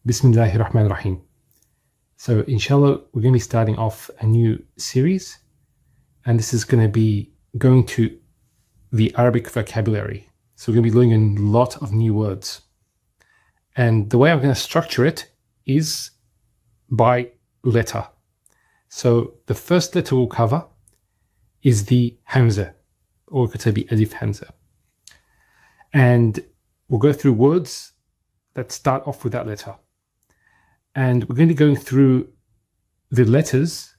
Bismillahir Rahmanir Rahim. So inshallah, we're going to be starting off a new series, and this is going to be going to the Arabic vocabulary. So we're going to be learning a lot of new words. And the way I'm going to structure it is by letter. So the first letter we'll cover is the Hamza, or we could say the Alif Hamza. And we'll go through words that start off with that letter. And we're going to be going through the letters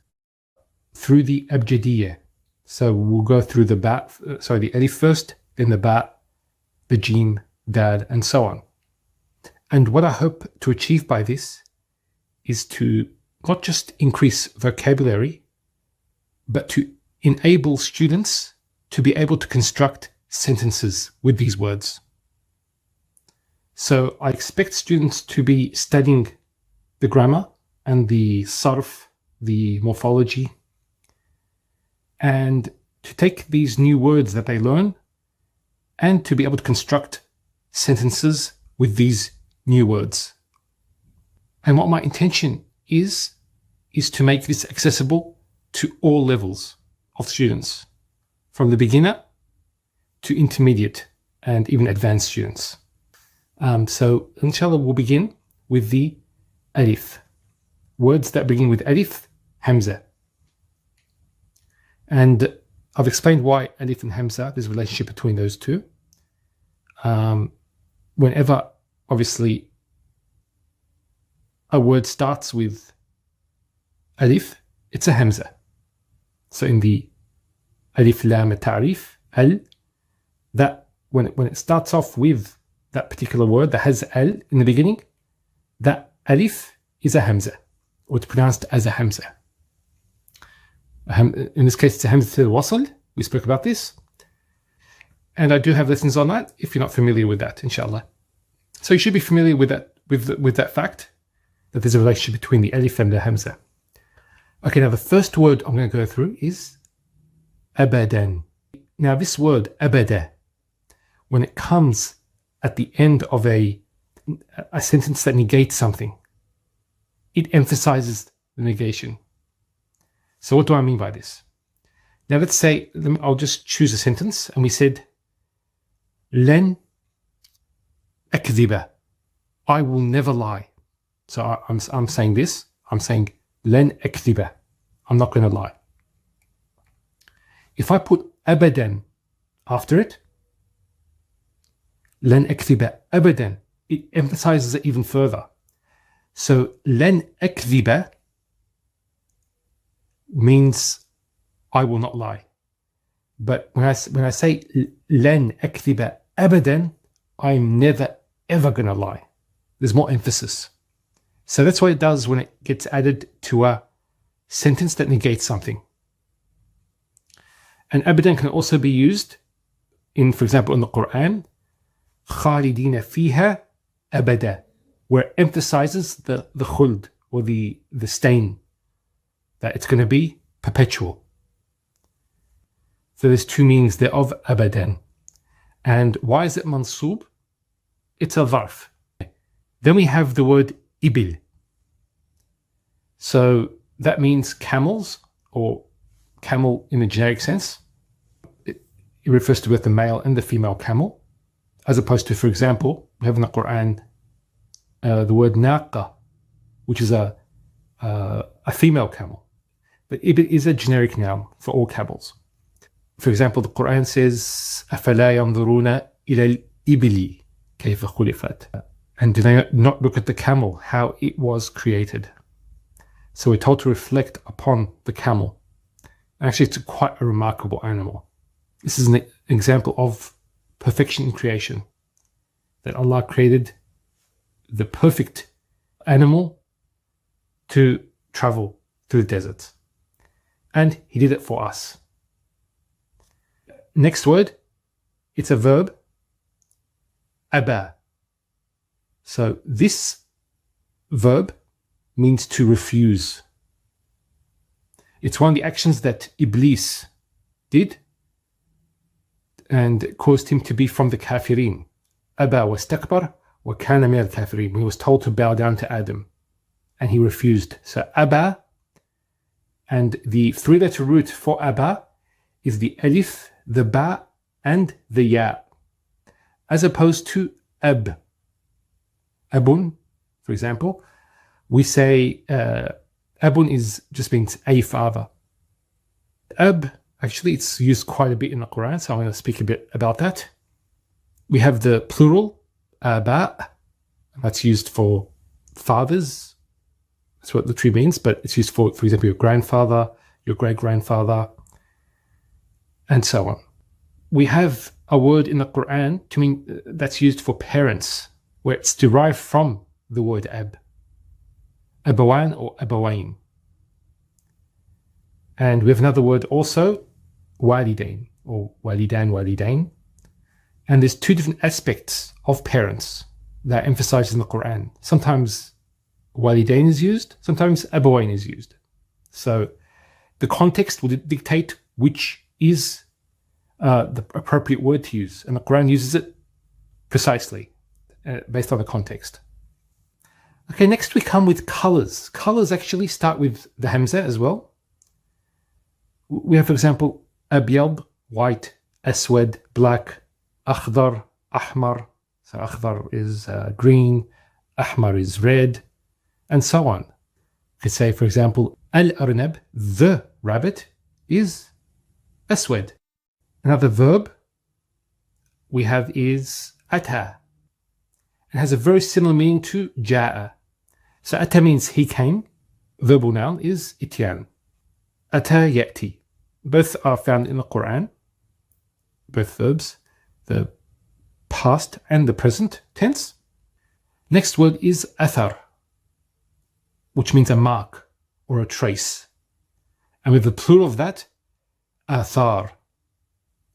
through the abjadiyya. So we'll go through the the alif first, then the ba, the jim, dal, and so on. And what I hope to achieve by this is to not just increase vocabulary, but to enable students to be able to construct sentences with these words. So I expect students to be studying the grammar and the sarf, the morphology, and to take these new words that they learn and to be able to construct sentences with these new words. And what my intention is to make this accessible to all levels of students, from the beginner to intermediate and even advanced students. So inshallah, we'll begin with the alif. Words that begin with alif, hamza. And I've explained why alif and hamza, there's a relationship between those two. Whenever, obviously, a word starts with alif, it's a hamza. So in the alif lam ta'rif, al, that when it starts off with that particular word that has al in the beginning, that alif is a hamza, or it's pronounced as a hamza. In this case, it's a hamza al-wasl. We spoke about this. And I do have lessons on that if you're not familiar with that, inshallah. So you should be familiar with that, with that fact, that there's a relationship between the alif and the hamza. Okay, now the first word I'm going to go through is abadan. Now this word, abada, when it comes at the end of a sentence that negates something, it emphasizes the negation. So what do I mean by this? Now let's say, I'll just choose a sentence, and we said, Len akdhiba, I will never lie. So I'm saying this, I'm saying Len akdhiba, I'm not going to lie. If I put abadan after it, Len akdhiba abadan, it emphasizes it even further. So Len akdhiba means I will not lie. But when I say Len akdhiba abadan, I'm never ever going to lie. There's more emphasis. So that's what it does when it gets added to a sentence that negates something. And abadan can also be used in, for example, in the Quran, khalidina fiha abada, where it emphasizes the khuld, or the stain, that it's going to be perpetual. So there's two meanings there of abadan. And why is it mansub? It's a dharf. Then we have the word ibil. So that means camels, or camel in a generic sense. It refers to both the male and the female camel, as opposed to, for example, we have in the Quran the word naqa, which is a female camel. But ibil is a generic noun for all camels. For example, the Quran says, أَفَلَا يَنْظُرُونَ إِلَى الْإِبِلِ كَيْفَ خُلِقَتْ, and do they not look at the camel, how it was created? So we're told to reflect upon the camel. Actually, it's quite a remarkable animal. This is an example of perfection in creation, that Allah created the perfect animal to travel through the desert. And He did it for us. Next word, it's a verb, aba. So this verb means to refuse. It's one of the actions that Iblis did and caused him to be from the kafirin. Aba wastakbar وَكَانَ مِنَ الْكَافِرِينَ. He was told to bow down to Adam, and he refused. So Aba, and the three-letter root for Aba is the Alif, the Ba, and the Ya, as opposed to Ab. Abun, for example, we say Abun just means a father. Ab, actually, it's used quite a bit in the Quran, so I'm going to speak a bit about that. We have the plural, Aba, that's used for fathers. That's what the tree means, but it's used for example, your grandfather, your great-grandfather, and so on. We have a word in the Quran to mean that's used for parents, where it's derived from the word ab. Abawan or abawain. And we have another word also, walidain or walidan, walidain. And there's two different aspects of parents that are emphasized in the Quran. Sometimes walidain is used, sometimes abawain is used. So the context will dictate which is the appropriate word to use, and the Quran uses it precisely based on the context. Okay, next we come with colors. Colors actually start with the Hamza as well. We have, for example, abyad, white, aswad, black, akhdar, ahmar. So akhdar is green, ahmar is red, and so on. You could say, for example, al-arnab, the rabbit, is aswad. Another verb we have is ata. It has a very similar meaning to ja'a. So ata means he came. Verbal noun is ityan. Ata ya'ti. Both are found in the Quran. Both verbs, the past and the present tense. Next word is athar, which means a mark or a trace. And with the plural of that, athar,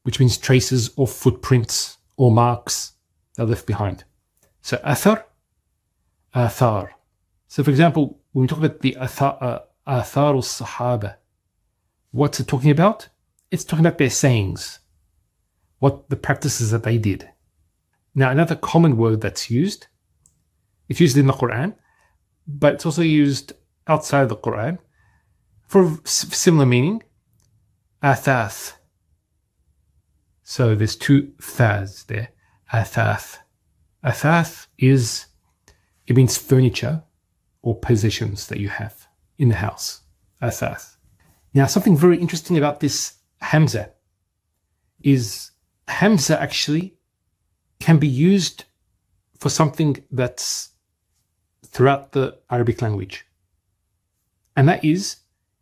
which means traces or footprints or marks that are left behind. So athar, athar. So for example, when we talk about the athar al-sahaba, what's it talking about? It's talking about their sayings, what the practices that they did. Now another common word that's used, it's used in the Quran, but it's also used outside the Quran for similar meaning, athath. So there's two thas there, athath. Athath it means furniture or possessions that you have in the house, athath. Now something very interesting about this Hamza is Hamza actually can be used for something that's throughout the Arabic language. And that is,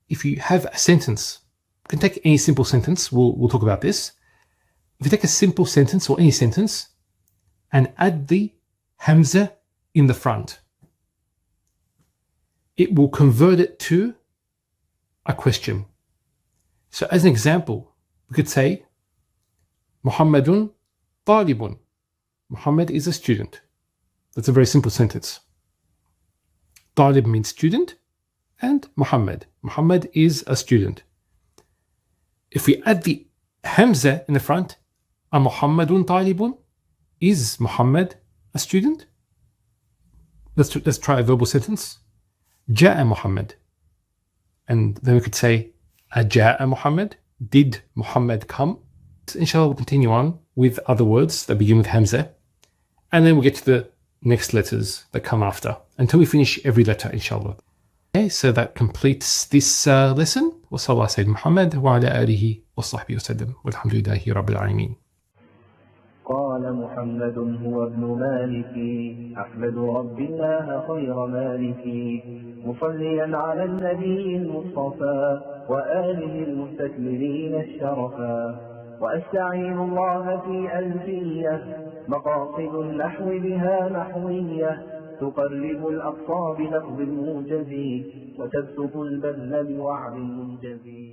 if you have a sentence, you can take any simple sentence, we'll talk about this. If you take a simple sentence or any sentence and add the Hamza in the front, it will convert it to a question. So as an example, we could say, Muhammadun talibun. Muhammad is a student. That's a very simple sentence. Talib means student, and Muhammad is a student. If we add the Hamza in the front, a Muhammadun talibun, is Muhammad a student? Let's try a verbal sentence. Ja'a Muhammad. And then we could say, Aja'a Muhammad, did Muhammad come? So inshallah, we'll continue on with other words that begin with Hamza. And then we'll get to the next letters that come after, until we finish every letter, inshallah. Okay, so that completes this lesson. Wa sallallahu Sayyid Muhammad wa ala alihi wa sahbihi wa sallam. Walhamdulillahi Rabbil Alameen. قال محمد هو ابن مالك أحمد رب الله خير مالك مصليا على النبي المصطفى وآله المستكملين الشرفا وأستعين الله في ألفية مقاصد النحو بها نحوية تقرب الأقصى بلفظ الموجز وتبسط البذل بوعد منجز